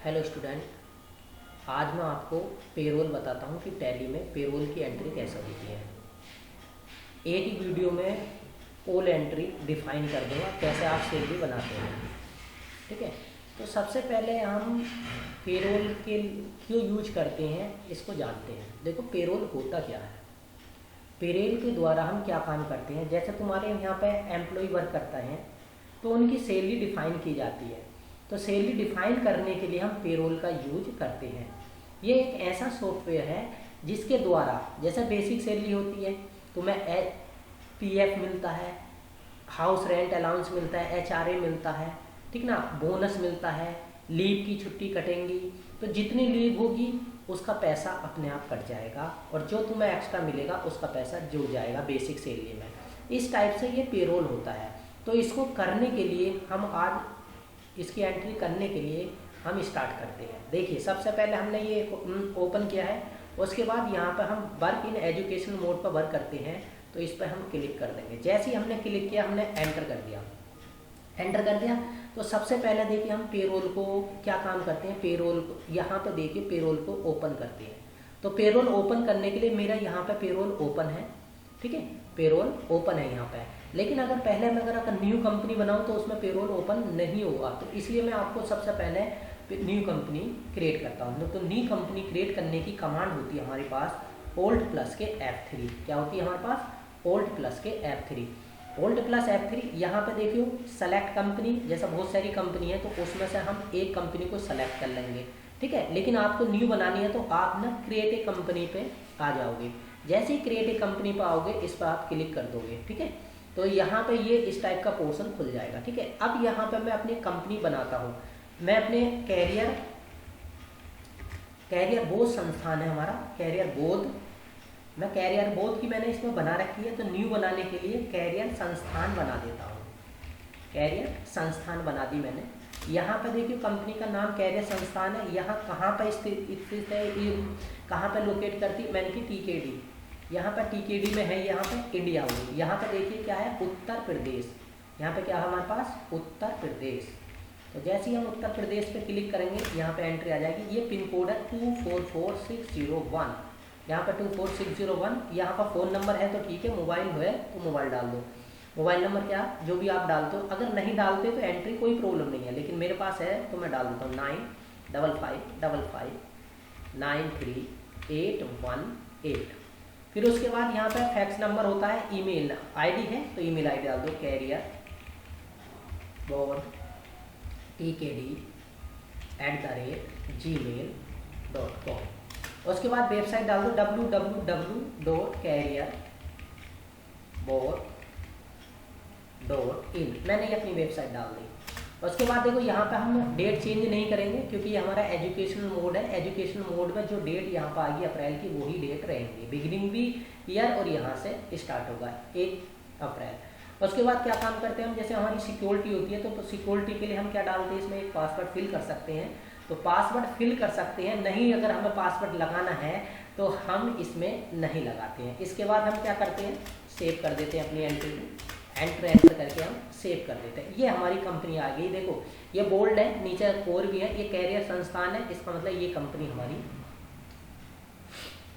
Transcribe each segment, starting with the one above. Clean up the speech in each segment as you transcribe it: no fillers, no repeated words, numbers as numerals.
Hello student, आज मैं आपको पेरोल बताता हूँ कि टैली में पेरोल की एंट्री कैसे होती है। एक ही वीडियो में ऑल एंट्री डिफाइन कर दूँगा कैसे आप सैलरी बनाते हैं। ठीक है, तो सबसे पहले हम पेरोल के क्यों यूज करते हैं इसको जानते हैं। देखो पेरोल होता क्या है। पेरोल के द्वारा हम क्या काम करते हैं, जैसे तुम्हारे यहाँ पे एम्प्लॉय वर्क करता है तो उनकी सैलरी डिफाइन की जाती है। तो सैलरी डिफाइन करने के लिए हम पेरोल का यूज करते हैं। ये एक ऐसा सॉफ्टवेयर है जिसके द्वारा जैसे बेसिक सैलरी होती है, तुम्हें पीएफ मिलता है, हाउस रेंट अलाउंस मिलता है, एचआरए मिलता है, ठीक ना, बोनस मिलता है, लीव की छुट्टी कटेंगी, तो जितनी लीव होगी उसका पैसा अपने आप कट जाएगा और जो तुम्हें एक्स्ट्रा मिलेगा उसका पैसा जुड़ जाएगा बेसिक सैलरी में। इस टाइप से ये पेरोल होता है। तो इसको करने के लिए हम आज इसकी एंट्री करने के लिए हम स्टार्ट करते हैं। देखिए सबसे पहले हमने ये ओपन किया है, उसके बाद यहाँ पर हम वर्क इन एजुकेशन मोड पर वर्क करते हैं, तो इस पर हम क्लिक कर देंगे। जैसे ही हमने क्लिक किया हमने एंटर कर दिया। एंटर कर दिया तो सबसे पहले देखिए हम पेरोल को क्या काम करते हैं। पेरोल को यहाँ पे देखिए पेरोल को ओपन करते हैं। तो पेरोल ओपन करने के लिए मेरा यहाँ पे पेरोल ओपन है, ठीक है, पेरोल ओपन है यहाँ पे। लेकिन अगर पहले मैं अगर न्यू कंपनी बनाऊँ तो उसमें पेरोल ओपन नहीं होगा, तो इसलिए मैं आपको सबसे पहले न्यू कंपनी क्रिएट करता हूँ। तो न्यू कंपनी क्रिएट करने की कमांड होती है हमारे पास Alt प्लस के F3। क्या होती है हमारे पास? Alt प्लस के F3। Alt प्लस F3 यहाँ पे देखियो सेलेक्ट कंपनी, जैसा बहुत सारी कंपनी है तो उसमें से हम एक कंपनी को सेलेक्ट कर लेंगे, ठीक है। लेकिन आपको न्यू बनानी है तो आप ना क्रिएट ए कंपनी पे आ जाओगे। जैसे ही क्रिएट ए कंपनी पे आओगे इस पर आप क्लिक कर दोगे, ठीक है। तो यहाँ पे ये इस टाइप का पोर्शन खुल जाएगा, ठीक है। अब यहाँ पे मैं अपनी कंपनी बनाता हूँ। मैं अपने कैरियर बोध संस्थान है हमारा, कैरियर बोध, मैं कैरियर बोध की मैंने इसमें बना रखी है। तो न्यू बनाने के लिए कैरियर संस्थान बना देता हूँ। कैरियर संस्थान बना दी मैंने। यहाँ पे देखिए कंपनी का नाम कैरियर संस्थान है। यहाँ कहाँ पर स्थित है, कहाँ पे लोकेट करती, मैंने की टीकेडी, यहाँ पर टीकेडी में है, यहाँ पे इंडिया होगी। यहाँ पे देखिए क्या है, उत्तर प्रदेश। यहाँ पे क्या है हमारे पास, उत्तर प्रदेश। तो जैसे ही हम उत्तर प्रदेश पे क्लिक करेंगे यहाँ पे एंट्री आ जाएगी। ये पिन कोड है 244601। यहाँ पे 24601। यहाँ का फ़ोन नंबर है तो ठीक है, मोबाइल है तो मोबाइल डाल दो। मोबाइल नंबर क्या जो भी आप डालते हो, अगर नहीं डालते तो एंट्री कोई प्रॉब्लम नहीं है, लेकिन मेरे पास है तो मैं डाल देता हूँ 9555938118। फिर उसके बाद यहाँ पे फैक्स नंबर होता है, ईमेल आईडी है तो ईमेल आईडी डाल दो carrierboard@gmail.com। उसके बाद वेबसाइट डाल दो www.carrierboard.in। मैंने ये अपनी वेबसाइट डाल दी। उसके बाद देखो यहाँ पे हम डेट चेंज नहीं करेंगे क्योंकि ये हमारा एजुकेशनल मोड है। एजुकेशनल मोड में जो डेट यहाँ पर आएगी अप्रैल की वही डेट रहेंगी। बिगिनिंग भी ईयर और यहाँ से स्टार्ट होगा 1 अप्रैल। उसके बाद क्या काम करते हैं हम, जैसे हमारी सिक्योरिटी होती है तो सिक्योरिटी के लिए हम क्या डालते हैं, इसमें एक पासवर्ड फिल कर सकते हैं। तो पासवर्ड फिल कर सकते हैं, नहीं अगर हमें पासवर्ड लगाना है तो हम इसमें नहीं लगाते हैं। इसके बाद हम क्या करते हैं, सेव कर देते हैं अपनी एंट्री को। एंटर करके हम सेव कर देते हैं। ये हमारी कंपनी आ गई। देखो ये बोल्ड है, नीचे कोर भी है, ये कैरियर संस्थान है, इसका मतलब ये कंपनी हमारी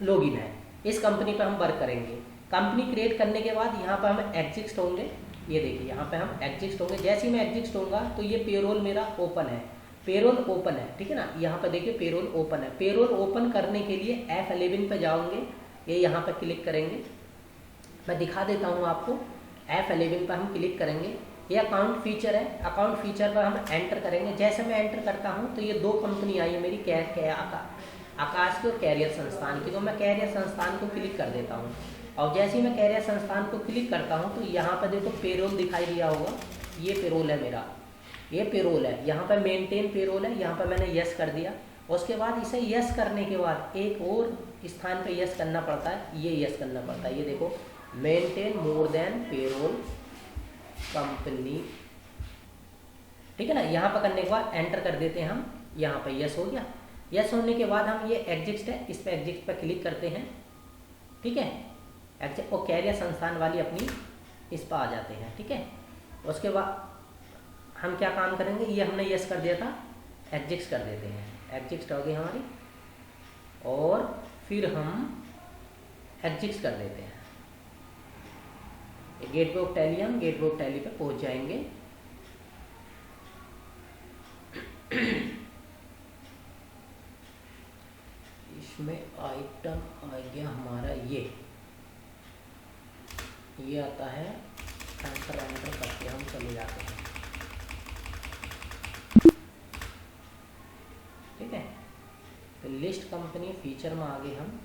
लॉगिन है। इस कंपनी पर हम वर्क करेंगे। कंपनी क्रिएट करने के बाद यहाँ पर हम एग्जिस्ट होंगे। ये देखिए यहाँ पे हम एग्जिस्ट होंगे। जैसे ही मैं एग्जिस्ट होऊंगा तो ये पेरोल मेरा ओपन है, पेरोल ओपन है, ठीक है ना। यहाँ पर देखिए पेरोल ओपन है। पेरोल ओपन करने के लिए F11 पे जाओगे, ये यहाँ पर क्लिक करेंगे। मैं दिखा देता हूँ आपको। F11 पर हम क्लिक करेंगे, ये अकाउंट फीचर है। अकाउंट फीचर पर हम एंटर करेंगे। जैसे मैं एंटर करता हूँ तो ये दो कंपनी आई है मेरी, आकाश की और कैरियर संस्थान की। तो मैं कैरियर संस्थान को क्लिक कर देता हूँ और जैसे ही मैं कैरियर संस्थान को क्लिक करता हूँ तो यहाँ पर देखो पेरोल दिखाई दिया होगा। ये पेरोल है मेरा, ये पेरोल है। यहाँ पर मेंटेन पेरोल है, यहाँ पर मैंने यस कर दिया। उसके बाद इसे यस करने के बाद एक और स्थान पे यस करना पड़ता है, ये यस करना पड़ता है। ये देखो maintain more than payroll company, ठीक है ना। यहाँ पर करने के बाद एंटर कर देते हैं हम। यहाँ पर यस हो गया। यस होने के बाद हम ये एग्जिस्ट है, इस पर एग्जिस्ट पर क्लिक करते हैं, ठीक है। एग्जिस्ट और कैरियर संस्थान वाली अपनी इस पर आ जाते हैं, ठीक है। उसके बाद हम क्या काम करेंगे, ये हमने यस कर दिया था। एग्जिस्ट कर देते हैं, एग्जिस्ट हो गई हमारी, और फिर हम एग्जिस्ट कर देते हैं गेटवे ऑफ टैली, हम गेटवे ऑफ टैली पे पहुंच जाएंगे। इसमें आइटम आ गया हमारा ये आता है, एंटर एंटर करके हम चले जाते हैं, ठीक है। तो लिस्ट कंपनी फीचर में आ गए हम,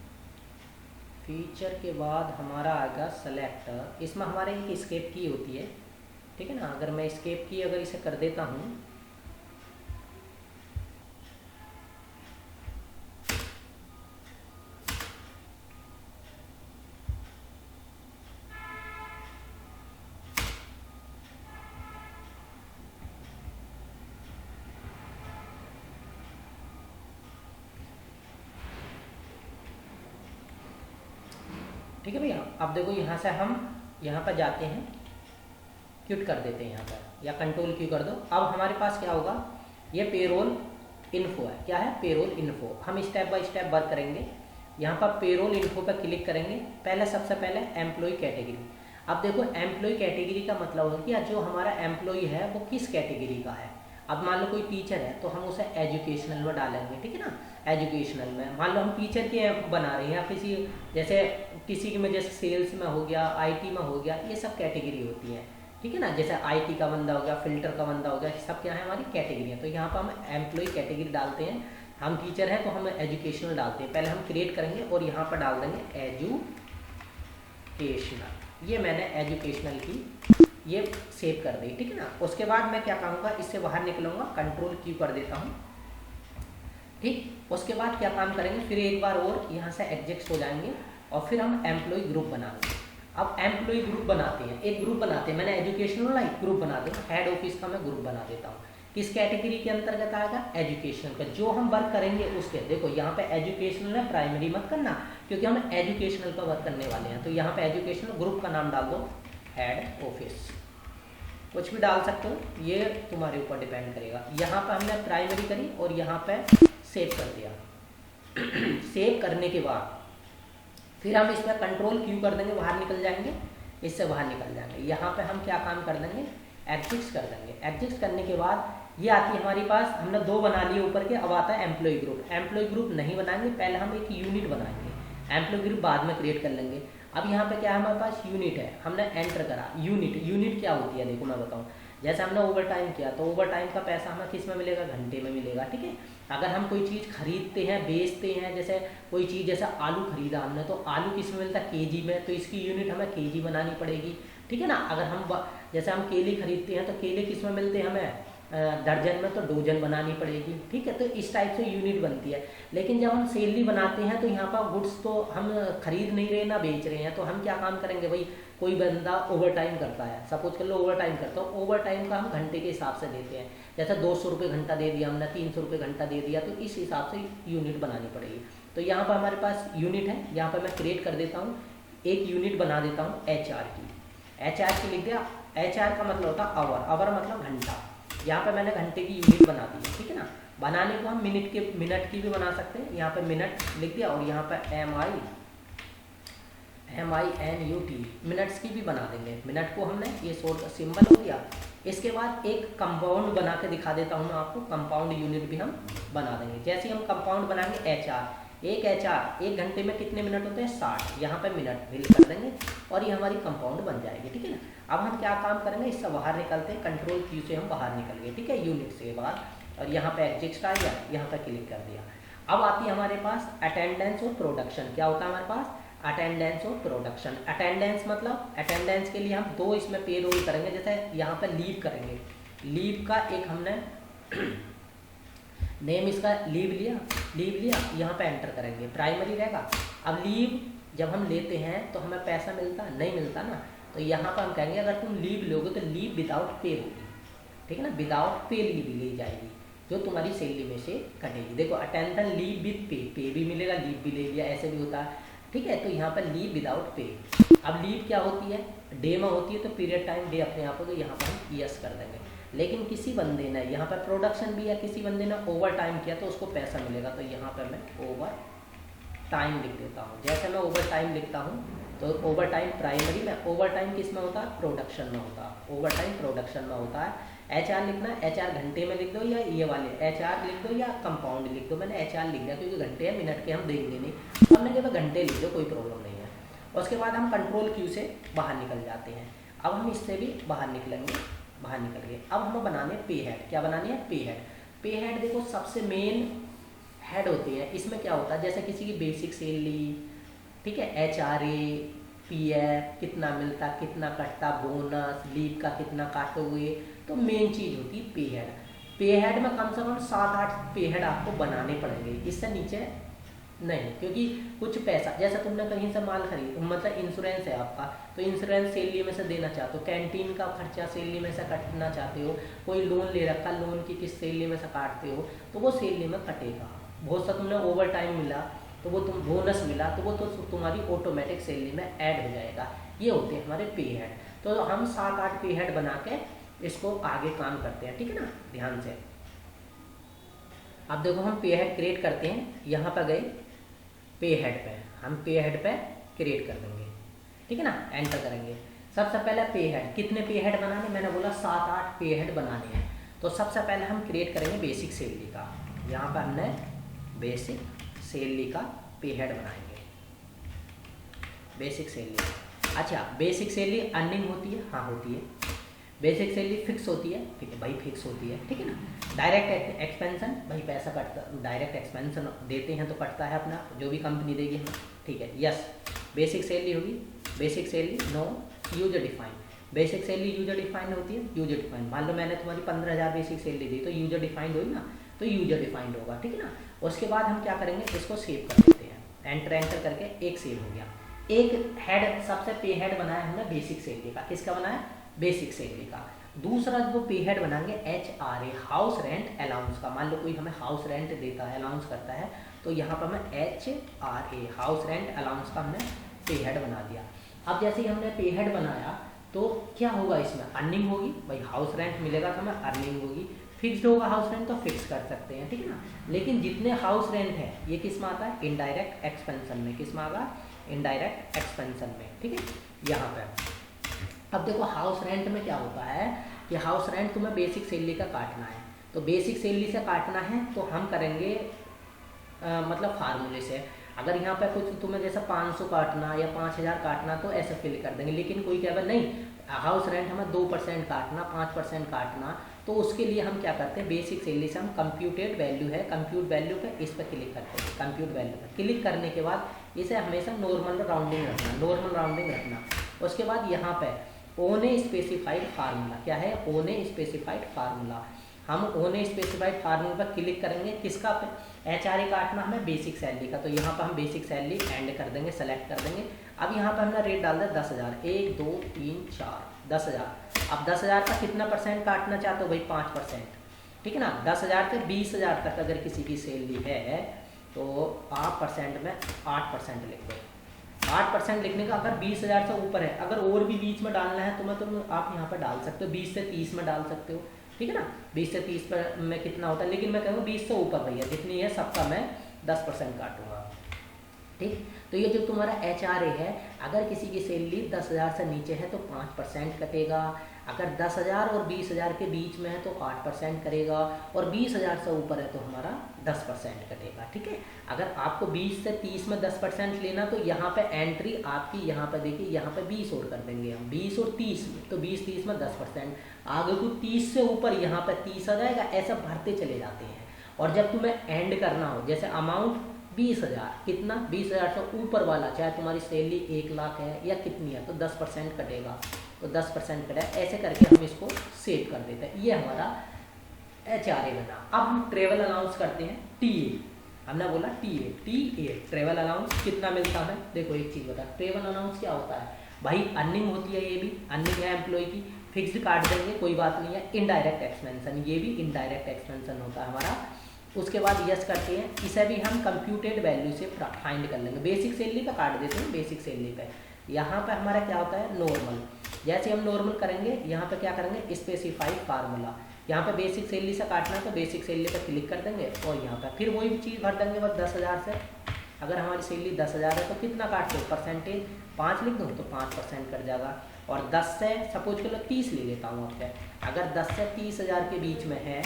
फीचर के बाद हमारा आएगा सेलेक्टर, इसमें हमारे एक एस्केप की होती है, ठीक है ना। अगर मैं एस्केप की अगर इसे कर देता हूँ, ठीक है भैया। अब देखो यहाँ से हम यहाँ पर जाते हैं, क्यूट कर देते हैं यहाँ पर, या कंट्रोल क्यू कर दो। अब हमारे पास क्या होगा, ये पेरोल इन्फो है, क्या है, पेरोल इन्फो। हम स्टेप बाय स्टेप वर्क करेंगे। यहाँ पर पेरोल इन्फो पर क्लिक करेंगे, पहले सबसे पहले एम्प्लॉय कैटेगरी। अब देखो एम्प्लॉय कैटेगरी का मतलब है कि जो हमारा एम्प्लॉय है वो किस कैटेगरी का है। अब मान लो कोई टीचर है तो हम उसे एजुकेशनल में डालेंगे, ठीक है ना। एजुकेशनल में मान लो हम टीचर के ऐप बना रहे हैं, या किसी में जैसे सेल्स में हो गया, आईटी में हो गया, ये सब कैटेगरी होती है, ठीक है ना। जैसे आईटी का बंदा हो गया, फिल्टर का बंदा हो गया, सब क्या है, हमारी कैटेगरी है। तो यहाँ पर हम एम्प्लॉय कैटेगरी डालते हैं। हम टीचर हैं तो हम एजुकेशनल डालते हैं, पहले हम क्रिएट करेंगे और यहाँ पर डाल देंगे एजुकेशनल। ये मैंने एजुकेशनल की ये सेव कर दी, ठीक है ना। उसके बाद मैं क्या करूँगा, इससे बाहर निकलूँगा, कंट्रोल क्यू कर देता हूँ, ठीक। उसके बाद क्या काम करेंगे, फिर एक बार और यहाँ से एग्जिस्ट हो जाएंगे और फिर हम एम्प्लॉय ग्रुप बनाएंगे। अब एम्प्लॉय ग्रुप बनाते हैं, एक ग्रुप बनाते हैं, मैंने एजुकेशनल वाला एक ग्रुप बना दिया, हेड ऑफिस का मैं ग्रुप बना देता हूँ। किस कैटेगरी के अंतर्गत आएगा, एजुकेशनल का। जो हम वर्क करेंगे उसके, देखो यहाँ पे एजुकेशनल है, प्राइमरी मत करना क्योंकि हम एजुकेशनल पर वर्क करने वाले हैं। तो यहाँ पे एजुकेशनल ग्रुप का नाम डाल दो हेड ऑफिस, कुछ भी डाल सकते हो, ये तुम्हारे ऊपर डिपेंड करेगा। यहाँ पर हमने प्राइमरी करी और यहाँ पे सेव कर दिया। सेव करने के बाद फिर हम इसमें कंट्रोल क्यू कर देंगे, बाहर निकल जाएंगे, इससे बाहर निकल जाएंगे। यहाँ पे हम क्या काम कर देंगे, एग्जिस्ट कर देंगे। एग्जिस्ट करने के बाद ये आती है हमारे पास, हमने दो बना लिए ऊपर के, अब आता है एम्प्लॉय ग्रुप। एम्प्लॉय ग्रुप नहीं बनाएंगे, पहले हम एक यूनिट बनाएंगे, एम्प्लॉय ग्रुप बाद में क्रिएट कर लेंगे। अब यहाँ पे क्या है, हमारे पास यूनिट है, हमने एंटर करा यूनिट क्या होती है, देखो मैं बताऊँ। जैसे हमने ओवर टाइम किया तो ओवर टाइम का पैसा हमें किस में मिलेगा, घंटे में मिलेगा, ठीक है। अगर हम कोई चीज़ खरीदते हैं, बेचते हैं, जैसे कोई चीज़, जैसे आलू खरीदा हमने तो आलू किस में मिलता है, केजी में, तो इसकी यूनिट हमें केजी बनानी पड़ेगी, ठीक है ना। अगर हम जैसे हम केले खरीदते हैं तो केले किस में मिलते हैं हमें, दर्जन में, तो डोजन बनानी पड़ेगी, ठीक है। तो इस टाइप से यूनिट बनती है। लेकिन जब हम सैलरी बनाते हैं तो यहाँ पर गुड्स तो हम खरीद नहीं रहे ना बेच रहे हैं, तो हम क्या काम करेंगे भाई, कोई बंदा ओवर टाइम करता है, सपोज कर लो ओवर टाइम करता हूँ, ओवर टाइम का हम घंटे के हिसाब से देते हैं। जैसे 200 रुपये घंटा दे दिया हमने, 300 रुपये घंटा दे दिया, तो इस हिसाब से यूनिट बनानी पड़ेगी। तो यहाँ पर हमारे पास यूनिट है, यहाँ पर मैं क्रिएट कर देता हूँ, एक यूनिट बना देता हूँ HR की। HR की लिख दिया, HR का मतलब होता है आवर मतलब घंटा। यहाँ पे मैंने घंटे की यूनिट बना दी है, ठीक है ना। बनाने को हम मिनट की भी बना सकते हैं, यहाँ पे मिनट लिख दिया और यहाँ पे MINUT मिनट्स की भी बना देंगे। मिनट को हमने ये शॉर्ट का सिंबल हो गया। इसके बाद एक कंपाउंड बना के दिखा देता हूँ मैं आपको, कंपाउंड यूनिट भी हम बना देंगे। जैसे हम कंपाउंड बनाएंगे एक घंटे में कितने मिनट होते हैं, 60, यहाँ पे मिनट फिल कर देंगे और ये हमारी कंपाउंड बन जाएगी, ठीक है ना। अब हम क्या काम करेंगे, इससे बाहर निकलते हैं, कंट्रोल क्यू से हम बाहर निकल गए, ठीक है, यूनिट से बाहर, और यहाँ पे एग्जिस्ट आ गया, यहाँ पे क्लिक कर दिया। अब आती है हमारे पास अटेंडेंस और प्रोडक्शन। क्या होता है हमारे पास, अटेंडेंस और प्रोडक्शन। अटेंडेंस मतलब, अटेंडेंस के लिए हम दो इसमें पे रोल करेंगे। जैसे यहाँ पे लीव करेंगे, लीव का एक हमने नेम इसका लीव लिया, यहाँ पे एंटर करेंगे, प्राइमरी रहेगा। अब लीव जब हम लेते हैं तो हमें पैसा मिलता नहीं मिलता ना, तो यहाँ पर हम कहेंगे अगर तुम लीव लोगे तो लीव विदाउट पे होगी, ठीक है ना, विदाउट पे लीव ली जाएगी, जो तुम्हारी सैलरी में से कटेगी। देखो अटेंशन लीव विद पे भी मिलेगा, लीव भी ले लिया, ऐसे भी होता है, ठीक है। तो यहाँ पर लीव विदाउट पे। अब लीव क्या होती है, डे में होती है तो पीरियड टाइम डे अपने आप हो, तो यहाँ पर हम यस कर देंगे। लेकिन किसी बंदे ने यहाँ पर प्रोडक्शन भी या किसी बंदे ने ओवर टाइम किया तो उसको पैसा मिलेगा। तो यहाँ पर मैं ओवर टाइम लिख देता हूँ। जैसे मैं ओवर टाइम लिखता हूँ तो ओवर टाइम प्राइमरी में, ओवर टाइम किस में होता है, प्रोडक्शन में होता है, ओवर टाइम प्रोडक्शन में होता है। HR लिखना है, HR घंटे में लिख दो या ये वाले HR लिख दो या कंपाउंड लिख दो। मैंने HR लिख दिया क्योंकि घंटे या मिनट के हम देंगे नहीं, हमने कहा घंटे लिख दो, कोई प्रॉब्लम नहीं है। उसके बाद हम कंट्रोल Q से बाहर निकल जाते हैं। अब हम इससे भी बाहर निकलेंगे, बाहर निकल गए। अब हमें बनाने पे हेड। क्या बनानी है, पे हेड। पे हेड देखो सबसे मेन हेड होती है। इसमें क्या होता है, जैसे किसी की बेसिक सैलरी, ठीक है, HRA, PF कितना मिलता, कितना कटता, बोनस, लीव का कितना काटोगे, तो मेन चीज़ होती है पे हेड। पे हेड में कम से कम 7-8 पे हेड आपको बनाने पड़ेंगे, इससे नीचे नहीं। क्योंकि कुछ पैसा, जैसे तुमने कहीं से माल खरीद, मतलब इंश्योरेंस है आपका, तो इंश्योरेंस सैलरी में से देना चाहते हो, कैंटीन का खर्चा सैलरी में से काटना चाहते हो, कोई लोन ले रखा, लोन की किस सैलरी में से काटते हो, तो वो सैलरी में कटेगा। बहुत सा तुमने ओवर टाइम मिला तो वो तुम बोनस मिला तो वो तो तुम्हारी ऑटोमेटिक सैलरी में ऐड हो जाएगा। ये होते हैं हमारे पे हेड। तो हम 7-8 पे हेड बना के इसको आगे काम करते हैं, ठीक है ना, ध्यान से। अब देखो हम पे हेड क्रिएट करते हैं। यहाँ पर गए पे हेड पे, हम पे हेड पे क्रिएट कर देंगे, ठीक है ना, एंटर करेंगे। सबसे पहले पे हेड, कितने पे हेड बनाने, मैंने बोला 7-8 पे हेड बनाने हैं। तो सबसे पहले हम क्रिएट करेंगे बेसिक सैलरी का। यहाँ पर हमने बेसिक सैलरी का पे हेड बनाएंगे, बेसिक सैलरी। अच्छा, बेसिक सैलरी अर्निंग होती है, हाँ होती है। बेसिक सैलरी फिक्स होती है, ठीक है भाई, फिक्स होती है, ठीक है ना। डायरेक्ट एक्सपेंशन, भाई पैसा कटता, डायरेक्ट एक्सपेंशन देते हैं तो कटता है अपना, जो भी कंपनी देगी हमें, ठीक है, यस। बेसिक सैलरी होगी, basic salary no user define. Basic salary user defined होती है, यूजर डिफाइंड। मान लो मैंने तुम्हारी 15,000 बेसिक सैलरी दी तो यूजर डिफाइंड होगी ना, तो यूजर डिफाइंड होगा, ठीक है ना। उसके बाद हम क्या करेंगे, इसको सेव कर देते हैं, एंटर एंटर करके एक सेव हो गया। एक हेड, सबसे पे हेड बनाया हमने बेसिक सैलरी का। किसका बनाया, बेसिक सैलरी का। दूसरा जो पे हेड बनाएंगे HRA, हाउस रेंट अलाउंस का। मान लो कोई हमें हाउस रेंट देता है, अलाउंस करता है, तो यहाँ पर हमें HRA, हाउस रेंट अलाउंस का हमने पे हेड बना दिया। अब जैसे ही हमने पे हेड बनाया तो क्या होगा, इसमें अर्निंग होगी, भाई हाउस रेंट मिलेगा तो हमें अर्निंग होगी। फिक्स्ड होगा हाउस रेंट तो फिक्स कर सकते हैं, ठीक है ना। लेकिन जितने हाउस रेंट है ये किस में आता है, इनडायरेक्ट एक्सपेंशन में। किस में आगा, इनडायरेक्ट एक्सपेंशन में, ठीक है। यहाँ पर अब देखो हाउस रेंट में क्या होता है कि हाउस रेंट तुम्हें बेसिक सैलरी का काटना है, तो बेसिक सैलरी से काटना है तो हम करेंगे मतलब फार्मूले से। अगर यहाँ पे कुछ तुम्हें जैसा 500 काटना या 5,000 काटना तो ऐसे फिल कर देंगे। लेकिन कोई क्या है, नहीं हाउस रेंट हमें 2% काटना, 5% काटना, तो उसके लिए हम क्या करते हैं, बेसिक सैलरी से हम कंप्यूटेड वैल्यू है, कंप्यूट वैल्यू पे इस पर क्लिक करते हैं। कंप्यूट वैल्यू पर क्लिक करने के बाद इसे हमेशा नॉर्मल राउंडिंग रखना, नॉर्मल राउंडिंग रखना। उसके बाद यहाँ पे ओन ए स्पेसिफाइड फार्मूला, क्या है, ओन ए स्पेसिफाइड फार्मूला। हम ओन ए स्पेसिफाइड फार्मूला पर क्लिक करेंगे, किसका, HRA काटना हमें बेसिक सैलरी का, तो यहाँ पर हम बेसिक सैलरी एंड कर देंगे, सेलेक्ट कर देंगे। अब यहाँ पर हमने रेट डाल दिया 10,000, 1 2 3 4 10,000। अब 10,000 का कितना परसेंट काटना चाहते हो भाई, 5%, ठीक है ना। 10,000 से 20,000 तक अगर किसी की सैलरी है तो आप परसेंट में 8% लिख दो। 8% लिखने का, अगर 20,000 से ऊपर है, अगर और भी बीच में डालना है तो आप यहाँ पर डाल सकते हो, 20 से 30 में डाल सकते हो, ठीक है ना। 20 से 30 पर में कितना होता है, लेकिन मैं कहूँगा 20 से ऊपर भैया, जितनी है सबका मैं 10% काटूंगा, ठीक। तो ये जो तुम्हारा HRA है, अगर किसी की सैलरी 10,000 से नीचे है तो 5% कटेगा, अगर 10,000 और 20,000 के बीच में है तो 8% करेगा, और 20,000 से ऊपर है तो हमारा 10% कटेगा, ठीक है। अगर आपको 20 से 30 में 10% लेना तो यहाँ पे एंट्री आपकी, यहाँ पे देखिए, यहाँ पे 20 और कर देंगे हम, 20 और 30, तो 20-30 में 10%, आगे को 30 से ऊपर यहाँ पे 30 आ जाएगा, ऐसा भरते चले जाते हैं। और जब तुम्हें एंड करना हो, जैसे अमाउंट 20,000, कितना, 20,000 से ऊपर वाला, चाहे तुम्हारी सैलरी 1 लाख है या कितनी है, तो 10% कटेगा, तो 10% कटेगा। ऐसे करके हम इसको सेव कर देते हैं। ये हमारा HRA बना। अब हम ट्रेवल अलाउंस करते हैं, TA। हमने बोला TA ट्रेवल अलाउंस कितना मिलता है। देखो एक चीज़ बता, ट्रेवल अलाउंस क्या होता है भाई, अर्निंग होती है, ये भी अर्निंग है एम्प्लॉय की, फिक्स्ड काट देंगे, कोई बात नहीं है। इनडायरेक्ट एक्सपेंशन, ये भी इनडायरेक्ट एक्सपेंशन होता है हमारा। उसके बाद यस करते हैं, इसे भी हम कंप्यूटेड वैल्यू से फाइंड कर लेंगे। बेसिक सैलरी पे काट देते हैं, बेसिक सैलरी पे। यहाँ पे हमारा क्या होता है, नॉर्मल। जैसे हम नॉर्मल करेंगे, यहाँ पे क्या करेंगे, स्पेसिफाई फार्मूला, यहाँ पे बेसिक सैलरी से काटना है तो बेसिक सैलरी पे क्लिक कर देंगे और यहाँ पे फिर वही चीज़ भर देंगे बस 10,000 से। अगर हमारी सैलरी 10,000 है तो कितना काटते हो, परसेंटेज 5 लिख दूँ तो 5% कट जाएगा। और 10 से सपोज कर लो 30 ले लेता हूँ आपसे, अगर 10 से 30,000 के बीच में है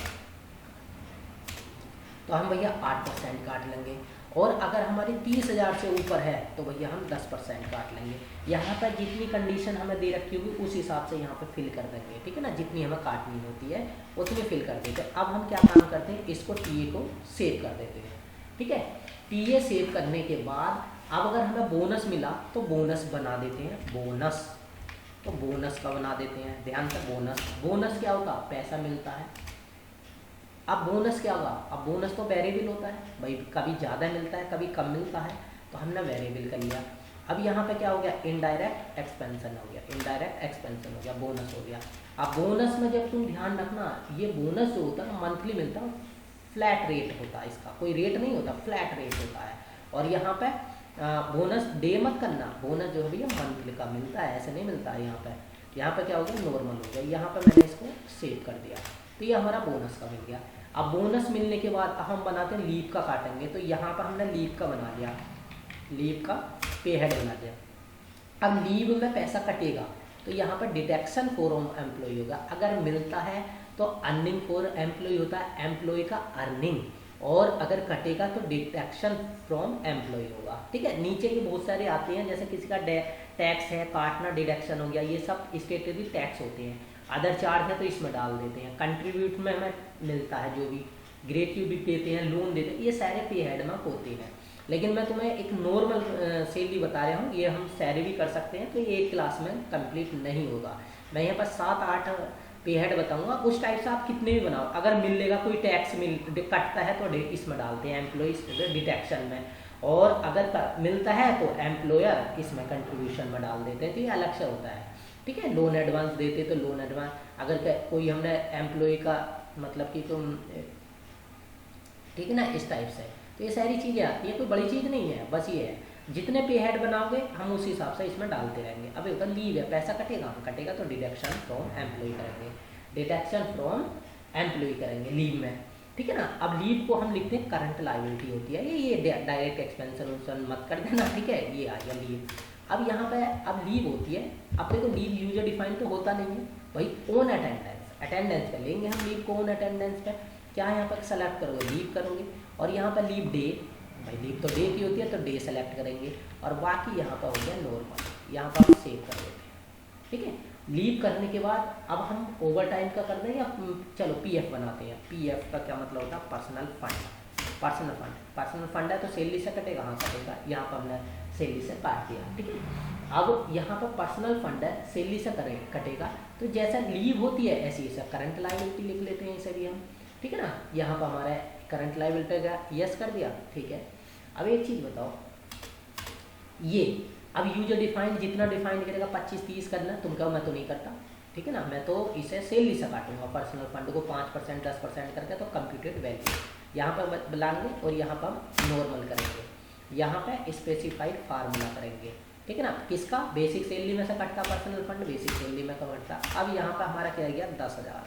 तो हम भैया 8% काट लेंगे। और अगर हमारी 30,000 से ऊपर है तो भैया हम 10% काट लेंगे। यहाँ पर जितनी कंडीशन हमें दे रखी होगी उस हिसाब से यहाँ पे फिल कर देंगे, ठीक है ना, जितनी हमें काटनी होती है उतनी फिल कर देते हैं। अब हम क्या काम करते हैं, इसको टीए को सेव कर देते हैं, ठीक है। टीए सेव करने के बाद अब अगर हमें बोनस मिला तो बोनस बना देते हैं, बोनस, तो बोनस का बना देते हैं। ध्यान से, बोनस क्या होगा, पैसा मिलता है। अब बोनस क्या होगा, अब बोनस तो वेरिएबल होता है भाई, कभी ज़्यादा मिलता है कभी कम मिलता है, तो हमने वेरिएबल कर लिया। अब यहाँ पे क्या हो गया, इनडायरेक्ट एक्सपेंशन हो गया, इनडायरेक्ट एक्सपेंशन हो गया, बोनस हो गया। अब बोनस में जब तुम ध्यान रखना, ये बोनस जो होता है मंथली मिलता है, फ्लैट रेट होता है, इसका कोई रेट नहीं होता, फ्लैट रेट होता है। और यहाँ पे बोनस डे मत करना, बोनस जो है भैया मंथली का मिलता है, ऐसे नहीं मिलता है। यहाँ पे क्या हो गया, नॉर्मल हो गया। यहाँ पे मैंने इसको सेव कर दिया तो ये हमारा बोनस का मिल गया। अब बोनस मिलने के बाद हम बनाते हैं लीव का काटेंगे, तो यहाँ पर हमने लीव का बना लिया, लीव का पे हेड बना दिया। अब लीव में पैसा कटेगा तो यहाँ पर डिडक्शन फ्रॉम एम्प्लॉय होगा। अगर मिलता है तो अर्निंग फॉर एम्प्लॉय होता है, एम्प्लॉय का अर्निंग, और अगर कटेगा तो डिडक्शन फ्रॉम एम्प्लॉय होगा, ठीक है। नीचे की बहुत सारे आते हैं, जैसे किसी का टैक्स है, काटना डिडक्शन हो गया, ये सब स्टेटरी टैक्स होते हैं। अदर चार्ज है तो इसमें डाल देते हैं। कंट्रीब्यूट में हमें मिलता है जो भी, ग्रेट्यूटी देते हैं, लोन देते हैं, ये सारे पे हेड में होते हैं। लेकिन मैं तुम्हें एक नॉर्मल सैलरी बता रहा हूँ, ये हम सैलरी भी कर सकते हैं, तो ये एक क्लास में कंप्लीट नहीं होगा। मैं यहाँ पर 7-8 पे हेड बताऊँगा, उस टाइप से आप कितने भी बनाओ। अगर मिलेगा कोई टैक्स कटता है तो इसमें डालते हैं एम्प्लॉइज डिडक्शन में, और अगर मिलता है तो एम्प्लॉयर इसमें कंट्रीब्यूशन में डाल देते हैं, तो ये अलग से होता है, ठीक है। लोन एडवांस देते तो लोन एडवांस, अगर कोई हमने एम्प्लॉय का मतलब कि तुम, ठीक है ना, इस टाइप से, तो ये सारी चीज़ें आती है, कोई बड़ी चीज़ नहीं है, बस ये है जितने पे हेड बनाओगे हम उस हिसाब से इसमें डालते रहेंगे। अब होता लीव है, पैसा कटेगा तो डिडक्शन फ्रॉम एम्प्लॉय करेंगे, डिडक्शन फ्रॉम एम्प्लॉय करेंगे लीव में, ठीक है ना। अब लीव को हम लिखते हैं करंट लायबिलिटी होती है, ये डायरेक्ट एक्सपेंशन मत कर देना, ठीक है। ये आ गया लीव। अब यहाँ पे अब लीव होती है, अब देखो लीव यूजर डिफाइन तो होता नहीं है भाई, ओन अटेंडेंस पे लेंगे हम लीव को, ओन अटेंडेंस पे क्या यहाँ पर सेलेक्ट करोगे, लीव करोगे, और यहाँ पर लीव डे, भाई लीव तो डे की होती है तो डे सेलेक्ट करेंगे, और बाकी यहाँ पर हो गया नॉर्मल, यहाँ पर हम सेव कर देते हैं, ठीक है। लीव करने के बाद अब हम ओवर टाइम का कर दें या चलो पीएफ बनाते हैं। पीएफ का क्या मतलब होता है, पर्सनल फंड है तो सैलरी से कटेगा, हाँ कटेगा, यहाँ पर हमने सैलरी से काट दिया, ठीक है। अब यहाँ पर पर्सनल फंड है, सैलरी से कटेगा, तो जैसा लीव होती है ऐसी ऐसा करंट लायबिलिटी लिख लेते हैं इसे भी हम, ठीक है ना। यहाँ पर हमारा करंट लायबिलिटी का यस कर दिया, ठीक है। अब एक चीज़ बताओ, ये अब यूजर डिफाइन जितना डिफाइन करेगा 25-30 करना, तुम कहो मैं तो नहीं करता, ठीक है ना, मैं तो इसे सैलरी से काटूंगा, पर्सनल फंड को 5% 10% करके, तो कंप्यूटेड वैल्यू यहाँ पर बुलाएंगे और यहाँ पर हम नॉर्मल करेंगे, यहाँ पे स्पेसिफाइड फार्मूला करेंगे, ठीक है ना। किसका, बेसिक सैलरी में से कटता पर्सनल फंड, बेसिक सैलरी में कटता। अब यहाँ पर हमारा क्या आ गया, 10,000,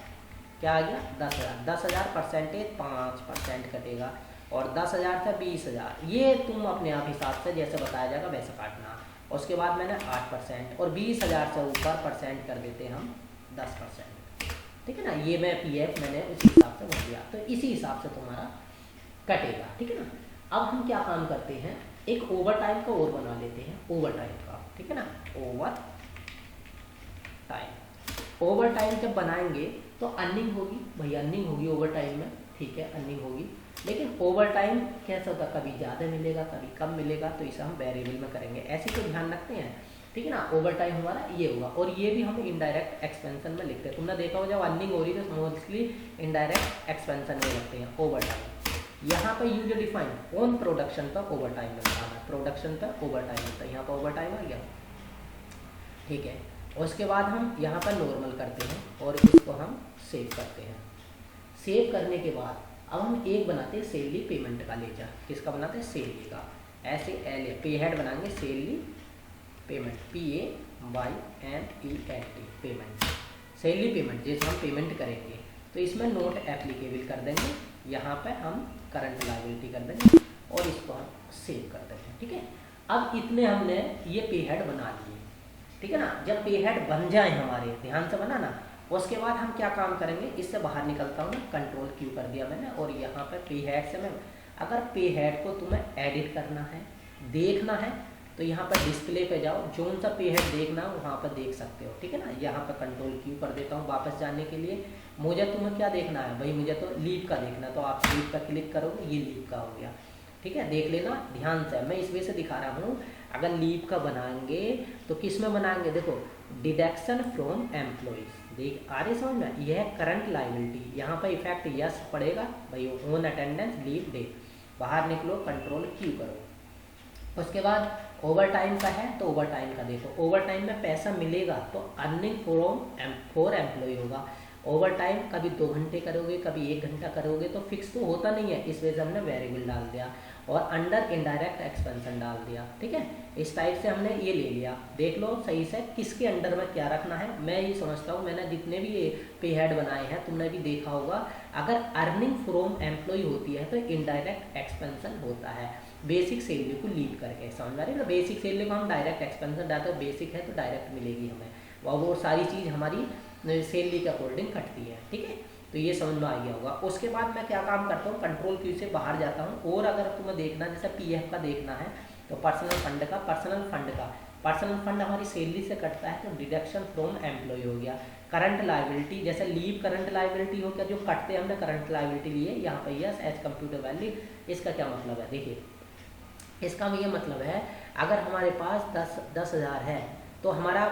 क्या आ गया 10,000, 10,000 परसेंटेज 5% कटेगा, और 10,000 से 20,000, ये तुम अपने आप हिसाब से जैसे बताया जाएगा वैसे काटना। उसके बाद मैंने 8%, और 20,000 से ऊपर परसेंट कर देते हम 10%, ठीक है ना। ये मैं पीएफ मैंने उसी हिसाब से भर दिया, तो इसी हिसाब से तुम्हारा कटेगा, ठीक है ना। अब हम क्या काम करते हैं, एक ओवर टाइम का और बना लेते हैं, ओवर टाइम का, ठीक है ना। ओवर टाइम जब बनाएंगे तो अर्निंग होगी भाई, अर्निंग होगी ओवर टाइम में, ठीक है, अर्निंग होगी। लेकिन ओवर टाइम कैसा होता है, कभी ज़्यादा मिलेगा कभी कम मिलेगा, तो इसे हम वेरिएबल में करेंगे, ऐसे तो ध्यान रखते हैं, ठीक है ना। ओवर टाइम हमारा ये होगा, और ये भी हम इनडायरेक्ट एक्सपेंशन में लिखते हैं। तुमने देखा हो जब अर्निंग हो रही है तो मोस्टली इनडायरेक्ट एक्सपेंशन में लिखते हैं ओवर टाइम। यहाँ पर यूजर डिफाइन ऑन प्रोडक्शन पर ओवर टाइम मिलता है, प्रोडक्शन पर ओवर टाइम मिलता है, यहाँ पर ओवर टाइम आ गया, ठीक है। उसके बाद हम यहाँ पर नॉर्मल करते हैं और इसको हम सेव करते हैं। सेव करने के बाद अब हम एक बनाते हैं सैलरी पेमेंट का लेजर, किसका बनाते हैं, सैलरी का, ऐसे पे हेड बनाएंगे salary payment, PAYMENT, payment, salary payment जैसे हम पेमेंट करेंगे तो इसमें नोट एप्लीकेबल कर देंगे, यहाँ पे हम करंट लायबिलिटी कर देंगे और इसको हम सेव कर देंगे। ठीक है, अब इतने हमने ये पे हेड बना लिए। ठीक है ना, जब पे हेड बन जाए हमारे, ध्यान से बनाना, उसके बाद हम क्या काम करेंगे, इससे बाहर निकलता हूँ, कंट्रोल क्यू कर दिया मैंने, और यहाँ पे पे हेड से मैं, अगर पे हेड को तुम्हें एडिट करना है, देखना है, तो यहाँ पर डिस्प्ले पे जाओ, जोन सा पे हेड देखना हो वहाँ पर देख सकते हो। ठीक है ना, यहाँ पर कंट्रोल क्यू कर देता हूँ वापस जाने के लिए। मुझे तुम्हें क्या देखना है भाई, मुझे तो लीव का देखना, तो आप लीव पर क्लिक करोगे, ये लीव का हो गया। ठीक है, देख लेना ध्यान से, मैं इस वजह से दिखा रहा हूँ। अगर लीव का बनाएंगे तो किस में बनाएंगे, देखो डिडक्शन फ्रॉम एम्प्लॉइज, देख आ रही समझ में, यह करंट लायबिलिटी, यहाँ पर इफेक्ट यस पड़ेगा भाई, ऑन अटेंडेंस लीव डे, बाहर निकलो कंट्रोल क्यू करो। उसके बाद ओवर टाइम का है तो ओवर टाइम का देखो, ओवर टाइम में पैसा मिलेगा तो अर्निंग फॉर एम्प्लॉय होगा। ओवर टाइम कभी 2 घंटे करोगे, कभी 1 घंटा करोगे, तो फिक्स तो होता नहीं है, इस वजह से हमने वेरिएबल डाल दिया और अंडर इनडायरेक्ट एक्सपेंशन डाल दिया। ठीक है, इस टाइप से हमने ये ले लिया। देख लो सही से किसके अंडर में क्या रखना है। मैं ये समझता हूँ, मैंने जितने भी ये पे हेड बनाए हैं तुमने भी देखा होगा, अगर अर्निंग फ्रॉम एम्प्लॉय होती है तो इनडायरेक्ट एक्सपेंशन होता है, बेसिक सैलरी को लीव करके, समझ आ रही है ना। बेसिक सैलरी को हम डायरेक्ट एक्सपेंशन डालते हैं, बेसिक है तो डायरेक्ट मिलेगी हमें, वो सारी चीज़ हमारी सैलरी के अकॉर्डिंग कटती है। ठीक है, तो ये समझ में आ गया होगा। उसके बाद मैं क्या काम करता हूँ, कंट्रोल क्यू से बाहर जाता हूँ, और अगर तुम्हें देखना जैसे पीएफ का देखना है तो पर्सनल फंड हमारी सैलरी से कटता है, तो डिडक्शन फ्रॉम एम्प्लॉय हो गया। करंट लायबिलिटी जैसे लीव करंट लायबिलिटी हो गया, जो कटते हैं हमने करंट लायबिलिटी लिए, यहाँ पर यस एज कंप्यूटर वैल्यू। इसका क्या मतलब है, देखिए इसका ये मतलब है, अगर हमारे पास 10,000 है तो हमारा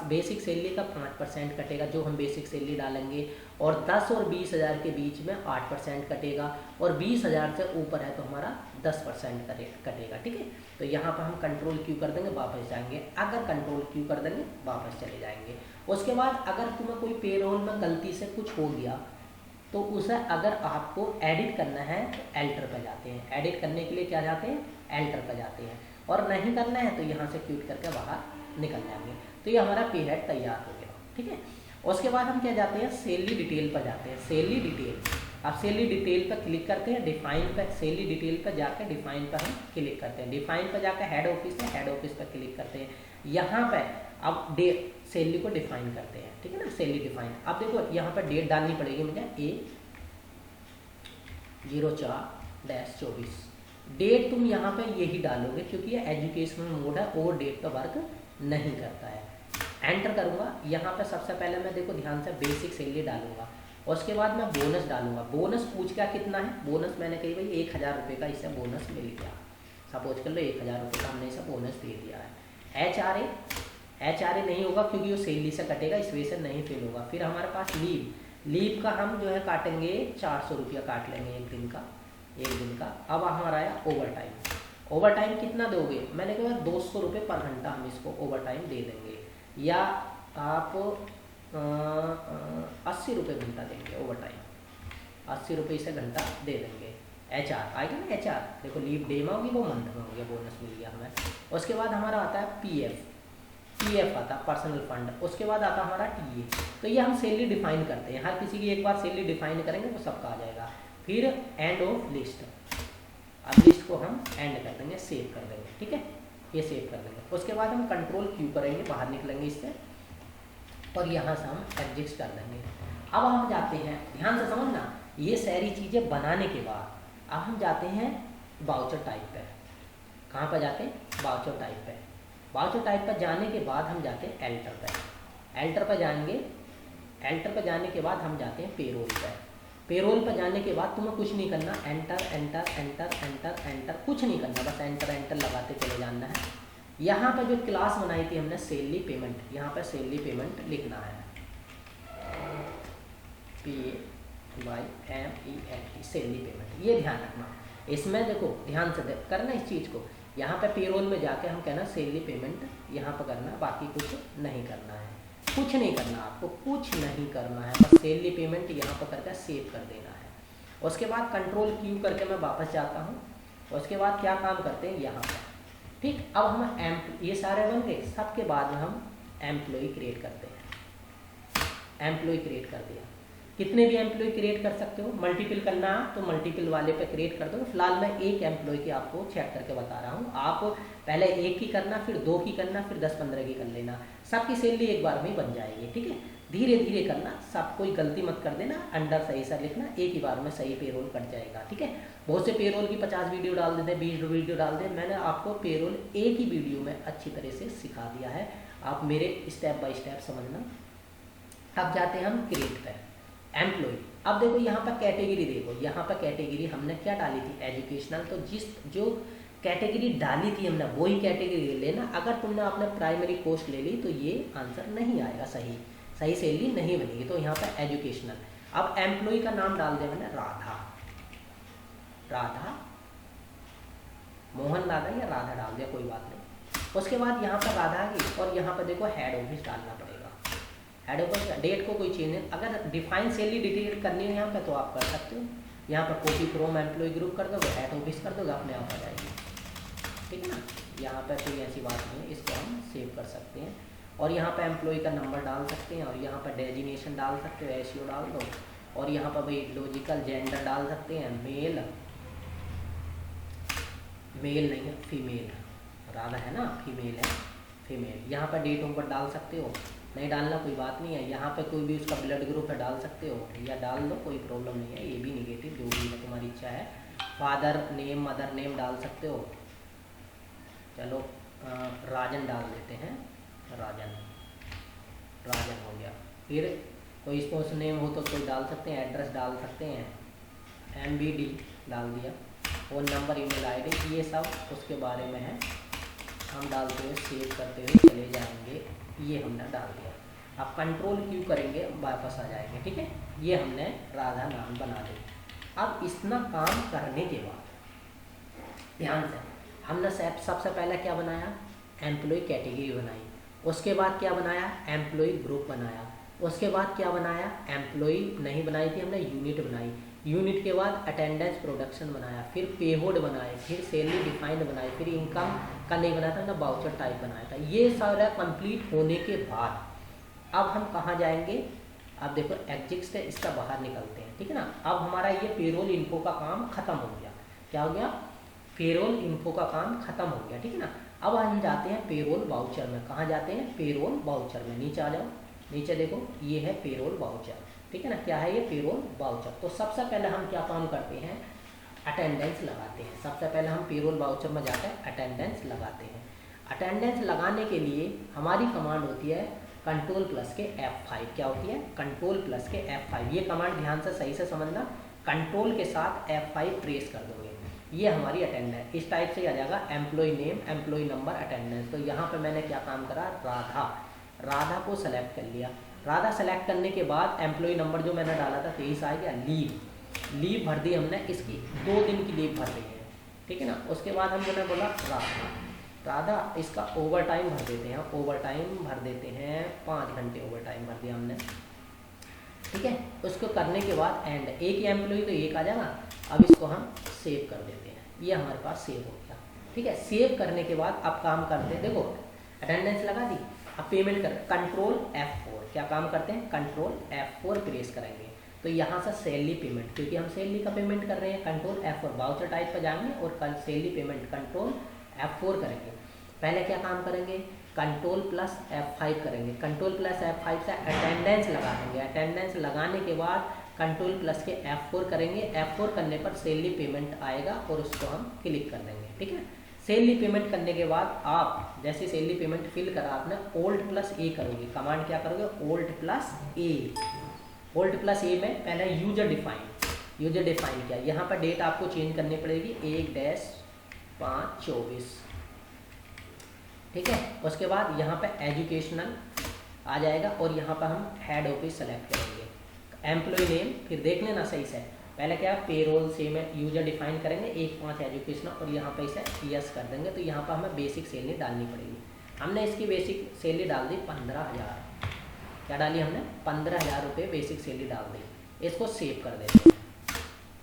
बेसिक सैलरी का 5% कटेगा, जो हम बेसिक सैलरी डालेंगे, और 10 और 20,000 के बीच में 8% कटेगा, और 20,000 से ऊपर है तो हमारा 10% कटेगा। ठीक है, तो यहाँ पर हम कंट्रोल क्यू कर देंगे, वापस जाएंगे, अगर कंट्रोल क्यू कर देंगे वापस चले जाएंगे। उसके बाद अगर तुम्हें कोई पेरोल में गलती से कुछ हो गया तो उसे अगर आपको एडिट करना है तो एल्टर पर जाते हैं, एडिट करने के लिए क्या जाते हैं, एल्टर पर जाते हैं, और नहीं करना है तो यहाँ से क्यूट करके बाहर निकल जाएंगे। तो ये हमारा पे हेड तैयार हो गया। ठीक है, उसके बाद हम क्या जाते हैं, सैलरी डिटेल पर जाते हैं, सैलरी डिटेल। अब सैलरी डिटेल पर क्लिक करते हैं, डिफाइन पर, सैलरी डिटेल पर जाकर डिफाइन पर हम क्लिक करते हैं, डिफाइन पर जाकर हेड ऑफिस है, हेड ऑफिस पर क्लिक करते हैं, यहाँ पर अब सैलरी को डिफाइन करते हैं। ठीक है ना, सैलरी डिफाइन। अब देखो यहाँ पर डेट डालनी पड़ेगी मुझे, A04-24 डेट तुम यहाँ पे यही डालोगे, क्योंकि ये एजुकेशनल मोड है और डेट का वर्क नहीं करता है। एंटर करूँगा, यहाँ पे सबसे पहले मैं देखो ध्यान से बेसिक सैलरी डालूंगा, उसके बाद मैं बोनस डालूंगा। बोनस पूछ क्या कितना है, बोनस मैंने कही भाई 1,000 रुपये का इसे बोनस मिल गया, सपोज कर लो 1,000 रुपये का हमने इसे बोनस दे दिया है। HRA नहीं होगा क्योंकि वो सैलरी से कटेगा, इस वजह से नहीं फिल होगा। फिर हमारे पास लीव का हम जो है काटेंगे 400 रुपया काट लेंगे एक दिन का। अब हमारा आया ओवर टाइम कितना दोगे, मैंने कहा 200 रुपये पर घंटा हम इसको ओवर टाइम दे देंगे, या आप 80 रुपये घंटा देंगे ओवर टाइम, 80 रुपये से घंटा दे देंगे। HR आएगा ना, HR देखो लीव डे में होगी, वो मंथ में हो गया, बोनस मिल गया हमें। उसके बाद हमारा आता है PF आता है पर्सनल फंड। उसके बाद आता है हमारा TA। तो ये हम सैलरी डिफाइन करते हैं, हर किसी की एक बार सैलरी डिफाइन करेंगे तो सबका आ जाएगा। फिर एंड ऑफ लिस्ट, अब लिस्ट को हम एंड कर देंगे, सेव कर देंगे। ठीक है, ये सेव कर देंगे। उसके बाद हम कंट्रोल क्यू करेंगे, बाहर निकलेंगे इससे, और यहाँ से हम एग्जिट कर देंगे। अब हम जाते हैं, ध्यान से समझना, ये सारी चीज़ें बनाने के बाद अब हम जाते हैं वाउचर टाइप पे। कहाँ पर जाते हैं, वाउचर टाइप पे। वाउचर टाइप पर जाने के बाद हम जाते हैं एल्टर पर जाएंगे। एल्टर पर जाने के बाद हम जाते हैं पेरोल पर जाने के बाद तुम्हें कुछ नहीं करना, एंटर कुछ नहीं करना, बस एंटर लगाते चले जाना है। यहाँ पर जो क्लास बनाई थी हमने सैलरी पेमेंट, यहाँ पर सैलरी पेमेंट लिखना है, PAYMENT सैलरी पेमेंट, ये ध्यान रखना। इसमें देखो ध्यान से करना इस चीज़ को, यहाँ पे पेरोल में जाके हम कहना सैलरी पेमेंट यहाँ पर करना, बाकी कुछ नहीं करना है, कुछ नहीं करना, आपको कुछ नहीं करना है, बस सैलरी पेमेंट यहाँ पर करके सेव कर देना है। उसके बाद कंट्रोल क्यू करके मैं वापस जाता हूँ। उसके बाद क्या काम करते हैं यहाँ पर, ठीक, अब हम ये सारे बन गए, सबके बाद में हम एम्प्लॉय क्रिएट करते हैं। एम्प्लॉय क्रिएट कर दिया, कितने भी एम्प्लॉय क्रिएट कर सकते हो, मल्टीपल करना तो मल्टीपल वाले पे क्रिएट कर दो। फिलहाल मैं एक एम्प्लॉय की आपको चेक करके बता रहा हूँ, आप पहले एक की करना, फिर 2 की करना, फिर 10-15 की कर लेना, सबकी सैलरी एक बार में ही बन जाएगी। ठीक है, धीरे धीरे करना, सब कोई गलती मत कर देना, अंडर सही सा लिखना, एक ही बार में सही पेरोल कट जाएगा। ठीक है, बहुत से पेरोल की 50 वीडियो डाल देते हैं, 20 वीडियो डाल देते हैं, मैंने आपको पेरोल एक ही वीडियो में अच्छी तरह से सिखा दिया है, आप मेरे स्टेप बाय स्टेप समझना। अब जाते हैं हम क्रिएट पे, एम्प्लॉय। अब देखो यहाँ पर कैटेगरी, देखो यहाँ पर कैटेगरी हमने क्या डाली थी, एजुकेशनल। तो जो कैटेगरी डाली थी हमने वही कैटेगरी लेना। अगर तुमने आपने प्राइमरी कोर्स ले ली तो ये आंसर नहीं आएगा, सही सैलरी नहीं बनेगी। तो यहाँ पर एजुकेशनल। अब एम्प्लॉय का नाम डाल दे मैंने राधा मोहन राधा या राधा डाल दिया, कोई बात नहीं। उसके बाद यहाँ पर राधा की, और यहाँ पर देखो हेड ऑफिस डालना पड़ेगा। हेड ऑफिस डेट को कोई चेंज नहीं, अगर डिफाइन सैलरी डिटेल करनी है यहाँ पे तो आप कर सकते हो। यहाँ पर कॉपी फ्रॉम एम्प्लॉय ग्रुप कर दोगे, हेड ऑफिस कर दोगे, अपने आप आ जाएगी। ठीक है ना, यहाँ पर कोई ऐसी बात नहीं है, इसको हम सेव कर सकते हैं। और यहाँ पर एम्प्लॉय का नंबर डाल सकते हैं, और यहाँ पर डेजिनेशन डाल सकते हो, एसईओ डाल दो। और यहाँ पर भाई लॉजिकल जेंडर डाल सकते हैं, मेल नहीं है, फीमेल। राधा है ना, फीमेल है, फीमेल। यहाँ पर डेट ऑफ बर्थ डाल सकते हो, नहीं डालना कोई बात नहीं है। यहाँ पे कोई भी उसका ब्लड ग्रुप है डाल सकते हो, या डाल दो, कोई प्रॉब्लम नहीं है, ये भी निगेटिव, जो भी है तुम्हारी इच्छा है। फादर नेम, मदर नेम डाल सकते हो। चलो राजन डाल देते हैं, राजन हो गया। फिर कोई स्पोर्ट्स नेम हो तो कोई डाल सकते हैं, एड्रेस डाल सकते हैं, MBD डाल दिया, फ़ोन नंबर, ईमेल ID, ये सब उसके बारे में है। हम डालते हुए सेव करते हुए चले जाएंगे, ये हमने डाल दिया। अब कंट्रोल क्यों करेंगे, वापस आ जाएंगे। ठीक है, ये हमने राधा नाम बना दिया। अब इतना काम करने के बाद ध्यान से, हमने सबसे पहले क्या बनाया, एम्प्लॉय कैटेगरी बनाई। उसके बाद क्या बनाया, एम्प्लॉय ग्रुप बनाया। उसके बाद क्या बनाया, एम्प्लॉय नहीं बनाई थी हमने, यूनिट बनाई। यूनिट के बाद अटेंडेंस प्रोडक्शन बनाया, फिर पेहोड बनाए, फिर सैलरी डिफाइंड बनाई, फिर इनकम का नहीं बनाया था हमने, बाउचर टाइप बनाया था। ये सारा कंप्लीट होने के बाद अब हम कहाँ जाएंगे, अब देखो एग्जिट से इसका बाहर निकलते हैं। ठीक है ना, अब हमारा ये पेरोल इन्फो का काम खत्म हो गया। क्या हो गया, पेरोल इन्फो का काम खत्म हो गया। ठीक है ना, अब हम जाते हैं पेरोल वाउचर में। कहाँ जाते हैं, पेरोल वाउचर में। नीचे आ जाओ, नीचे देखो ये है पेरोल वाउचर। ठीक है ना, क्या है ये, पेरोल वाउचर। तो सबसे पहले हम क्या काम करते हैं, अटेंडेंस लगाते हैं। सबसे पहले हम पेरोल वाउचर में जाकर अटेंडेंस लगाते हैं। अटेंडेंस लगाने के लिए हमारी कमांड होती है कंट्रोल प्लस के F5। क्या होती है, कंट्रोल प्लस के F5। ये कमांड ध्यान से सही से समझना, कंट्रोल के साथ F5 प्रेस कर दोगे, ये हमारी अटेंडेंस इस टाइप से आ जाएगा, employee name, employee number, attendance. तो यहाँ पे मैंने क्या काम करा, राधा को सेलेक्ट कर लिया। राधा सेलेक्ट करने के बाद एम्प्लॉय नंबर जो मैंने डाला था 23 आ गया। लीव भर दी हमने, इसकी 2 दिन की लीव भर रही है। ठीक है ना, उसके बाद हमने बोला राधा इसका ओवर टाइम भर देते हैं, ओवर टाइम भर देते हैं, 5 घंटे ओवर टाइम भर दिया हमने। ठीक है, उसको करने के बाद एंड, एक ही एम्प्लॉय तो एक आ जाएगा। अब इसको हम सेव कर देते हैं, ये हमारे पास सेव हो गया। ठीक है, सेव करने के बाद अब काम करते हैं, देखो अटेंडेंस लगा दी, अब पेमेंट कर, कंट्रोल F4। क्या काम करते हैं, कंट्रोल F4 प्रेस करेंगे तो यहाँ से सैलरी पेमेंट, क्योंकि हम सैलरी का पेमेंट कर रहे हैं, कंट्रोल F4 वाउचर टाइप पर जाएंगे और कल सैलरी पेमेंट कंट्रोल F4 करेंगे। पहले क्या काम करेंगे, कंट्रोल प्लस F5 करेंगे, कंट्रोल प्लस F5 से अटेंडेंस लगा देंगे। अटेंडेंस लगाने के बाद कंट्रोल प्लस के F4 करेंगे। F4 करने पर सैलरी पेमेंट आएगा और उसको हम क्लिक कर देंगे। ठीक है, सैलरी पेमेंट करने के बाद आप जैसे सैलरी पेमेंट फिल करा आपने, Alt+A करोगे। कमांड क्या करोगे, Alt+A। Alt+A में पहले यूजर डिफाइन किया, यहाँ पर डेट आपको चेंज करनी पड़ेगी 1-5-24। ठीक है, उसके बाद यहाँ पे एजुकेशनल आ जाएगा और यहाँ पर हम हेड ऑफिस सेलेक्ट करेंगे। एम्प्लॉय नेम फिर देख लेना सही से, पहले क्या पेरोल से में यूजर डिफाइन करेंगे 1-5 एजुकेशनल और यहाँ पे इसे यस कर देंगे। तो यहाँ पर हमें बेसिक सैलरी डालनी पड़ेगी। हमने इसकी बेसिक सैलरी डाल दी 15,000। क्या डाली हमने, 15,000 रुपये बेसिक सैलरी डाल दी। इसको सेव कर देते हैं,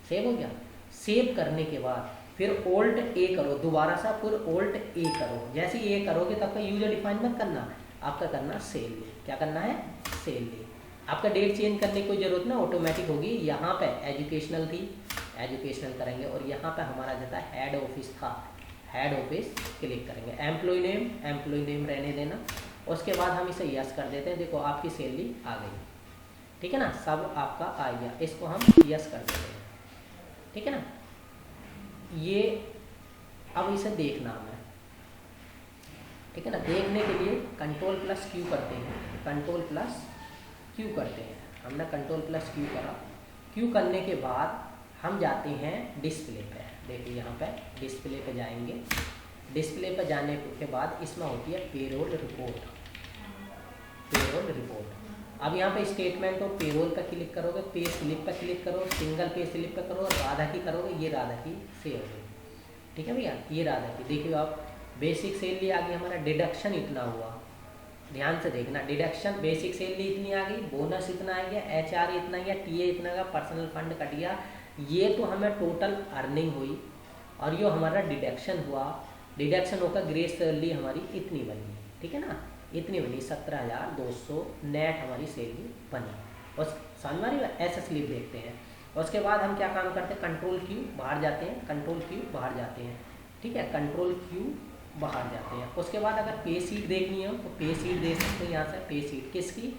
सेव हो गया। सेव करने के बाद फिर ओल्ट ए करो, दोबारा सा फिर ओल्ट ए करो। जैसे ये करोगे तब का यूजर डिफाइन मत करना, आपका करना सेल ली। क्या करना है? सेल ली। आपका डेट चेंज करने की कोई ज़रूरत ना, ऑटोमेटिक होगी। यहाँ पे एजुकेशनल थी, एजुकेशनल करेंगे और यहाँ पे हमारा जैसा हेड ऑफिस था, हेड ऑफिस क्लिक करेंगे। एम्प्लॉय नेम रहने देना। उसके बाद हम इसे यस कर देते हैं। देखो आपकी सैलरी आ गई, ठीक है ना, सब आपका आ गया। इसको हम यस कर देते हैं, ठीक है ना। ये अब इसे देखना हमें, ठीक है ना। देखने के लिए कंट्रोल प्लस क्यू करते हैं, कंट्रोल प्लस क्यू करते हैं। हमने कंट्रोल प्लस क्यू करा। क्यू करने के बाद हम जाते हैं डिस्प्ले पे। देखिए यहाँ पे डिस्प्ले पे जाएंगे। डिस्प्ले पे जाने के बाद इसमें होती है पेरोल रिपोर्ट, पेरोल रिपोर्ट। अब यहाँ पे स्टेटमेंट और पेरोल पर क्लिक करोगे, पे स्लिप पर क्लिक करो, सिंगल पे स्लिप पर करो, राधा की करोगे, ये राधा की सेव हो गई, ठीक है भैया। ये राधा की, देखिए आप बेसिक सैलरी आ गई, हमारा डिडक्शन इतना हुआ, ध्यान से देखना। डिडक्शन बेसिक सैलरी इतनी आ गई, बोनस इतना आ गया, एचआर इतना गया, टीए इतना का, पर्सनल फंड कट गया। ये तो हमें टोटल अर्निंग हुई और ये हमारा डिडक्शन हुआ। डिडक्शन होकर ग्रेस सैलरी हमारी इतनी बनी, ठीक है ना, इतनी बनी 17,200 नेट हमारी सैलरी बनी। और समझ में ऐसा स्लिप देखते हैं। उसके बाद हम क्या काम करते हैं, कंट्रोल क्यू बाहर जाते हैं, कंट्रोल क्यू बाहर जाते हैं, ठीक है, कंट्रोल क्यू बाहर जाते हैं। उसके बाद अगर पे सीट देखनी हो तो पे सीट देख सकते हैं। यहाँ से पे सीट किसकी,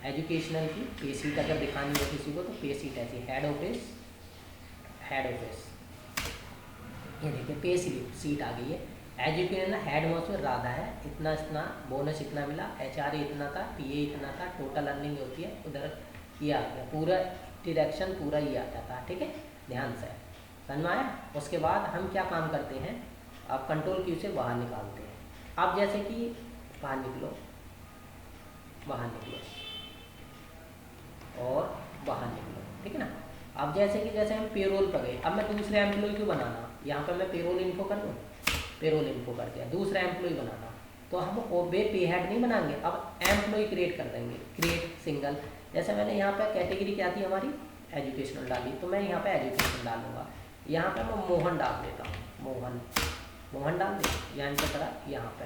एजुकेशनल की पे सीट अगर दिखानी हो किसी को तो पे सीट ऐसी, हेड ऑफिस, हेड ऑफिस, ये देखिए पे सीट आ गई है। एजुकेशनल हेड में राधा है, इतना इतना बोनस इतना मिला, एचआर इतना था, टीए इतना था, टोटल अर्निंग होती है उधर ये आ गया, पूरा डिडक्शन पूरा ये आ जाता है, ठीक है, ध्यान से समझ में आया। उसके बाद हम क्या काम करते हैं, आप कंट्रोल क्यू से बाहर निकालते हैं। अब जैसे कि बाहर निकलो, बाहर निकलो और बाहर निकलो, ठीक है ना। अब जैसे हम पेरोल पर गए, अब मैं दूसरे एम्प्लॉय क्यों बनाना, यहाँ पर मैं पेरोल इन्फो कर दूँ, पेरोल इन्फो कर दिया, दूसरा एम्प्लॉय बनाना, तो हम ओबे पे हेड नहीं बनाएंगे, अब एम्प्लॉय क्रिएट कर देंगे, क्रिएट सिंगल। जैसे मैंने यहाँ पर कैटेगरी क्या थी हमारी, एजुकेशनल डाली, तो मैं यहाँ पे एजुकेशन डालूंगा। यहाँ पे मैं मोहन डाल देता हूँ, मोहन डाल दिया, यहाँ पे करा, यहाँ पे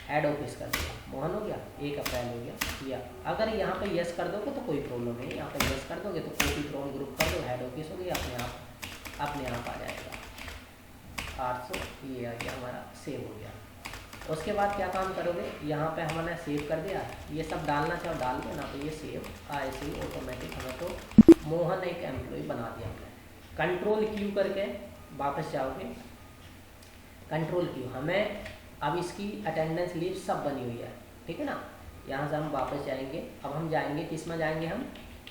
हेड ऑफिस कर दिया, मोहन हो गया, 1 अप्रैल हो गया। या अगर यहाँ पे यस कर दोगे तो कोई प्रॉब्लम नहीं, यहाँ पे यस कर दोगे तो कॉपी फ्रॉम ग्रुप कर दो, हेड ऑफिस हो गया, अपने आप आ जाएगा 800, ये आ गया हमारा, सेव हो गया। उसके बाद क्या काम करोगे, यहाँ पे हमने सेव कर दिया, ये सब डालना चाहो डाल दो ना, तो ये सेव ऐसे ही ऑटोमेटिक हमें तो मोहन एक एम्प्लॉय बना दिया हमने। कंट्रोल क्यू करके वापस जाओगे, कंट्रोल क्यू, हमें अब इसकी अटेंडेंस लीव सब बनी हुई है, ठीक है ना। यहाँ से हम वापस जाएंगे, अब हम जाएंगे किस में जाएंगे, हम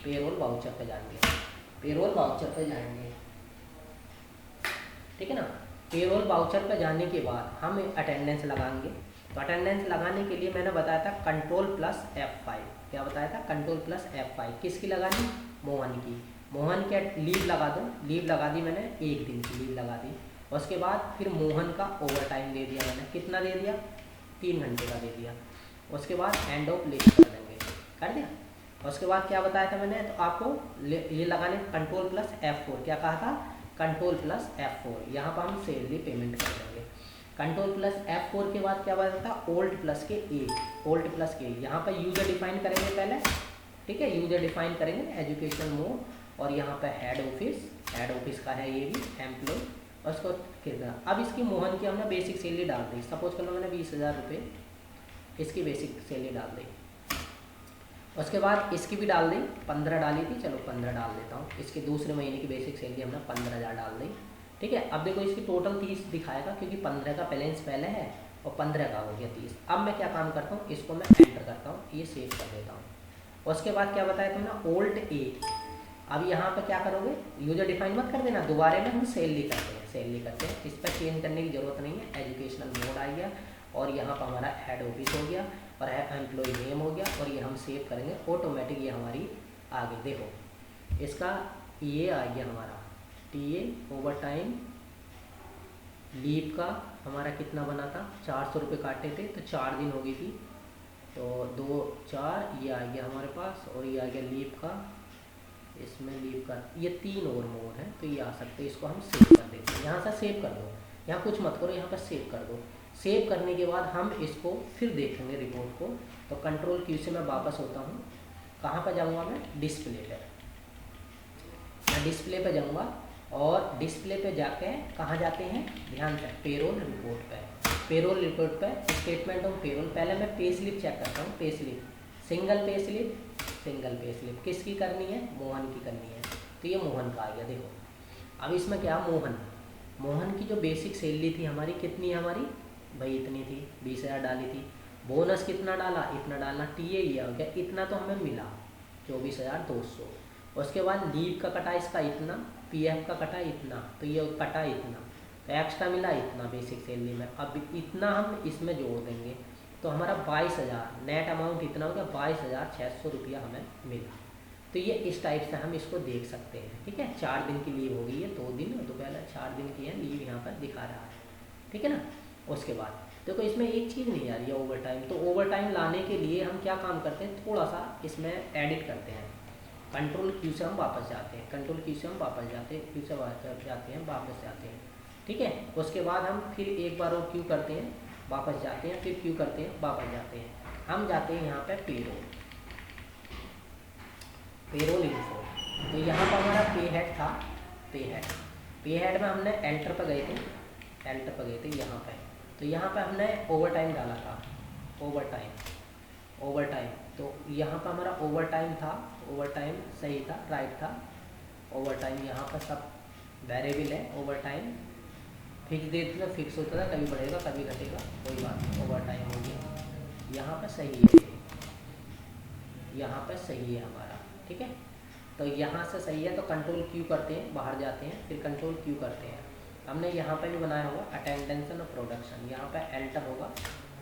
पेरोल वाउचर पे जाएंगे, पेरोल वाउचर पे जाएंगे, ठीक है ना। पेरोल वाउचर पे जाने के बाद हम अटेंडेंस लगाएंगे। तो अटेंडेंस लगाने के लिए मैंने बताया था कंट्रोल प्लस F5, क्या बताया था, कंट्रोल प्लस F5। किसकी लगानी, मोहन की, मोहन के लीव लगा दो, लीव लगा दी मैंने, 1 दिन की लीव लगा दी। उसके बाद फिर मोहन का ओवर टाइम दे दिया मैंने, कितना दे दिया, 3 घंटे का दे दिया। उसके बाद एंड ऑफ लिस्ट कर देंगे, कर दिया। उसके बाद क्या बताया था मैंने, तो आपको ये लगाने कंट्रोल प्लस F4, क्या कहा था, कंट्रोल प्लस F4, यहाँ पर हम सैलरी पेमेंट कर देंगे। कंट्रोल प्लस F4 के बाद क्या बताया था, ओल्ट प्लस के ए, ओल्ट प्लस के, यहाँ पर यूजर डिफाइन करेंगे पहले, ठीक है, यूजर डिफाइन करेंगे एजुकेशन मोड, और यहाँ पे हेड ऑफिस का है ये भी एम्प्लॉय, और उसको कितना। अब इसकी मोहन की हमने बेसिक सैलरी डाल दी, सपोज कर लो मैंने 20,000 रुपये इसकी बेसिक सैलरी डाल दी। उसके बाद इसकी भी डाल दी, 15 डाली थी, चलो 15 डाल देता हूँ। इसके दूसरे महीने की बेसिक सैलरी हमने 15,000 डाल दी, ठीक है। अब देखो इसकी टोटल 30 दिखाएगा, क्योंकि 15 का बैलेंस पहले है और 15 का हो गया 30। अब मैं क्या काम करता हूँ, इसको मैं एंटर करता हूँ, ये सेव कर देता हूँ। उसके बाद क्या बताया तुमने, ओल्ट ए। अब यहाँ पर क्या करोगे, यूजर डिफाइन मत कर देना, दोबारा में हम सैलरी करते हैं, सैलरी करते हैं, इस पर चेंज करने की जरूरत नहीं है। एजुकेशनल मोड आ गया, और यहाँ पर हमारा हेड ऑफिस हो गया, और एम्प्लॉय नेम हो गया, और ये हम सेव करेंगे ऑटोमेटिक, ये हमारी आ गई। देखो इसका ये आ गया हमारा टीए, ओवर टाइम लीव का हमारा कितना बना था, 400 रुपये काटे थे, तो 4 दिन हो गई थी, तो 2 4 ये आ गया हमारे पास, और ये आ गया लीव का इसमें लीव का ये 3 और मोर हैं, तो ये आ सकते हैं। इसको हम सेव कर देते हैं, यहाँ से सेव कर दो, यहाँ कुछ मत करो, यहाँ पर सेव कर दो। सेव करने के बाद हम इसको फिर देखेंगे रिपोर्ट को। तो कंट्रोल क्यू से मैं वापस होता हूँ, कहाँ पर जाऊँगा मैं, डिस्प्ले पर। मैं डिस्प्ले पर जाऊँगा और डिस्प्ले पे जाके कहाँ जाते हैं, ध्यान से, पेरोल रिपोर्ट पे। पेरोल रिपोर्ट पे स्टेटमेंट ऑफ पेरोल, पहले मैं पे स्लिप चेक करता हूँ। Pay slip, single pay slip, single pay slip किसकी करनी है, मोहन की करनी है। तो ये मोहन का आ गया। देखो अब इसमें क्या, मोहन की जो बेसिक सैलरी थी हमारी कितनी है, हमारी भाई इतनी थी, 20,000 डाली थी। बोनस कितना डाला, इतना डालना, टीए ये हो गया, इतना तो हमें मिला 24,200। उसके बाद लीव का कटा इसका इतना, पीएफ का कटा इतना, तो ये कटा इतना, तो एक्स्ट्रा मिला इतना बेसिक सैलरी में। अब इतना हम इसमें जोड़ देंगे तो हमारा 22,000 नेट अमाउंट इतना हो गया, 22,600 रुपया हमें मिला। तो ये इस टाइप से हम इसको देख सकते हैं। ठीक है, 4 दिन की लीव होगी, ये 2 दिन तो पहले 4 दिन की है लीव, यहाँ पर दिखा रहा है। ठीक है ना। उसके बाद देखो इसमें एक चीज़ नहीं आ रही है, ओवर टाइम। तो ओवर टाइम लाने के लिए हम क्या काम करते हैं, थोड़ा सा इसमें एडिट करते हैं। कंट्रोल क्यू से हम वापस जाते हैं, कंट्रोल क्यू से हम वापस जाते हैं, क्यू से जाते हैं, वापस जाते हैं। ठीक है, उसके बाद हम फिर एक बार और क्यू करते हैं, वापस जाते हैं, फिर क्यू करते हैं, वापस जाते हैं। हम जाते हैं यहाँ पे पेरोल इन्फो। तो यहाँ पर हमारा पे हेड था, पे हेड में हमने एंटर पर गए थे, यहाँ पे। तो यहाँ पे हमने ओवर टाइम डाला था, ओवर टाइम। तो यहाँ पर हमारा ओवर टाइम था, ओवर टाइम सही था, राइट था। ओवर टाइम यहाँ पर सब वेरिएबल है। ओवर टाइम फिक्स डेट में फिक्स होता था, कभी बढ़ेगा कभी घटेगा, कोई बात नहीं। ओवर टाइम हो गया, यहाँ पर सही है, यहाँ पर सही है हमारा। ठीक है, तो यहाँ से सही है। तो कंट्रोल क्यू करते हैं, बाहर जाते हैं, फिर कंट्रोल क्यू करते हैं। हमने यहाँ पे भी बनाया होगा अटेंडेंस और प्रोडक्शन, यहाँ पे एंटर होगा।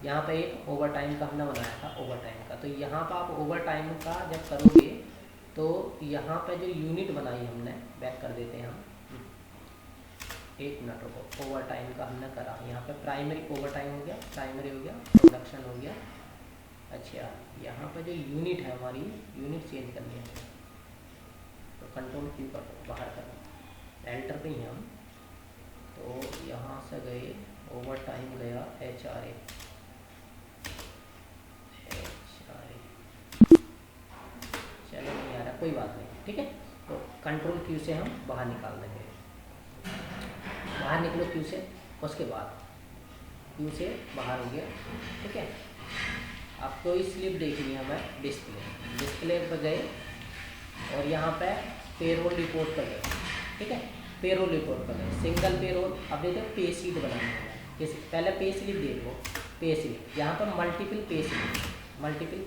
यहाँ पे एक ओवर टाइम का हमने बनाया था, ओवर टाइम का। तो यहाँ पर आप ओवर टाइम का जब करोगे तो यहाँ पे जो यूनिट बनाई हमने, बैक कर देते हैं हम, 1 मिनट रुको। ओवर टाइम का हमने करा, यहाँ पे प्राइमरी ओवर टाइम हो गया, प्राइमरी हो गया, प्रोडक्शन हो गया। अच्छा, यहाँ पे जो यूनिट है हमारी, यूनिट चेंज करनी है। तो कंट्रोल क्यू कर दो, बाहर करो, एंटर पे ही हम। तो यहाँ से गए, ओवर टाइम गया, HRA, चलो नहीं आ रहा, कोई बात नहीं। ठीक है, तो कंट्रोल क्यू से हम बाहर निकाल देंगे। बाहर निकलो क्यू से, उसके बाद क्यू से बाहर हो गया। ठीक है, आपको इस स्लिप देखनी है हमें, डिस्प्ले पर गए और यहाँ पे पेरोल रिपोर्ट पर गए। ठीक है, पेरोल रिपोर्ट पर गए, सिंगल पेरोल। अब देखो पे शीट बनानी है, जैसे पहले पे स्लिप देखो, पे स्लिप, यहाँ पर मल्टीपल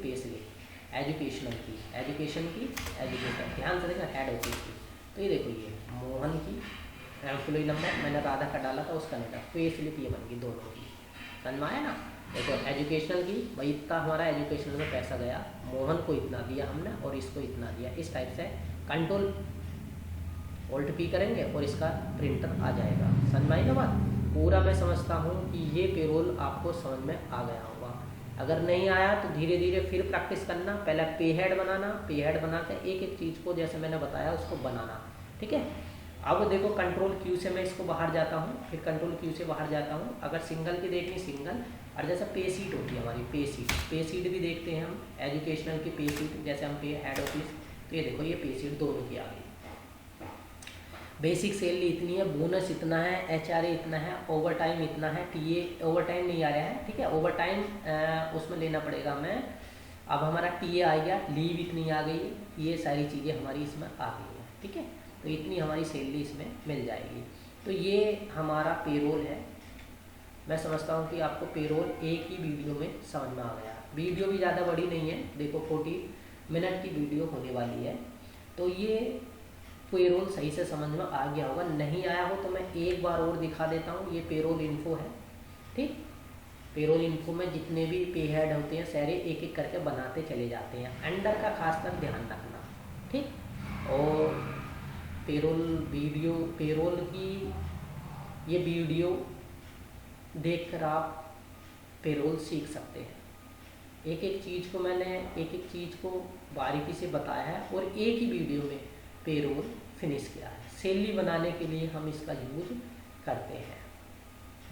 पे स्लिप, एजुकेशन की, ध्यान से देखना, हेड ऑफिस की। तो ये देखो, ये मोहन की एम्प्लॉय नंबर मैंने राधा का डाला था, उसका नहीं था, पे स्लिप ये बन गई दोनों की। समझ में आया ना। देखो एजुकेशनल की, भाई इतना हमारा एजुकेशनल में पैसा गया, मोहन को इतना दिया हमने और इसको इतना दिया। इस टाइप से कंट्रोल ऑल्ट पी करेंगे और इसका प्रिंटर आ जाएगा। समझ में आई ना बात। पूरा मैं समझता हूँ कि ये पेरोल आपको समझ में आ गया होगा। अगर नहीं आया तो धीरे धीरे फिर प्रैक्टिस करना। पहले पे हेड बनाना, पे हेड बना के एक एक चीज़ को जैसे मैंने बताया उसको बनाना। ठीक है, अब देखो कंट्रोल क्यू से मैं इसको बाहर जाता हूँ, फिर कंट्रोल क्यू से बाहर जाता हूँ। अगर सिंगल की देखनी, सिंगल, और जैसे पे शीट होती है हमारी, पे शीट भी देखते हैं हम, एजुकेशनल की पे शीट, जैसे हम पे हेड ऑफिस। तो ये देखो, ये पे शीट दोनों की आ गई। बेसिक सैलरी इतनी है, बोनस इतना है, HRA इतना है, ओवर टाइम इतना है, टीए ओवर टाइम नहीं आ रहा है। ठीक है, ओवर टाइम उसमें लेना पड़ेगा हमें। अब हमारा टीए आ गया, लीव इतनी आ गई, ये सारी चीज़ें हमारी इसमें आ गई हैं। ठीक है, तो इतनी हमारी सैलरी इसमें मिल जाएगी। तो ये हमारा पेरोल है। मैं समझता हूँ कि आपको पेरोल एक ही वीडियो में समझ में आ गया। वीडियो भी ज़्यादा बड़ी नहीं है, देखो 40 मिनट की वीडियो होने वाली है। तो ये पेरोल सही से समझ में आ गया होगा। नहीं आया हो तो मैं एक बार और दिखा देता हूँ। ये पेरोल इन्फो है। ठीक, पेरोल इन्फो में जितने भी पे हेड होते हैं सारे एक एक करके बनाते चले जाते हैं। अंडर का खासकर ध्यान रखना। ठीक, और पेरोल की ये वीडियो देखकर आप पेरोल सीख सकते हैं। एक एक चीज़ को मैंने एक एक चीज़ को बारीकी से बताया है और एक ही वीडियो में पेरोल फिनिश किया है। सैलरी बनाने के लिए हम इसका यूज करते हैं।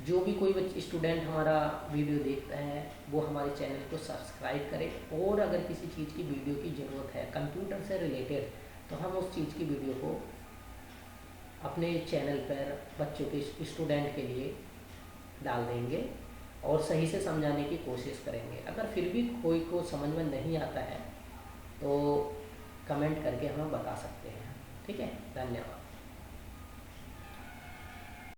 जो भी कोई स्टूडेंट हमारा वीडियो देखता है वो हमारे चैनल को सब्सक्राइब करे, और अगर किसी चीज़ की वीडियो की ज़रूरत है कंप्यूटर से रिलेटेड तो हम उस चीज़ की वीडियो को अपने चैनल पर बच्चों के स्टूडेंट के लिए डाल देंगे और सही से समझाने की कोशिश करेंगे। अगर फिर भी कोई को समझ में नहीं आता है तो कमेंट करके हमें बता सकते हैं। ठीक है, धन्यवाद।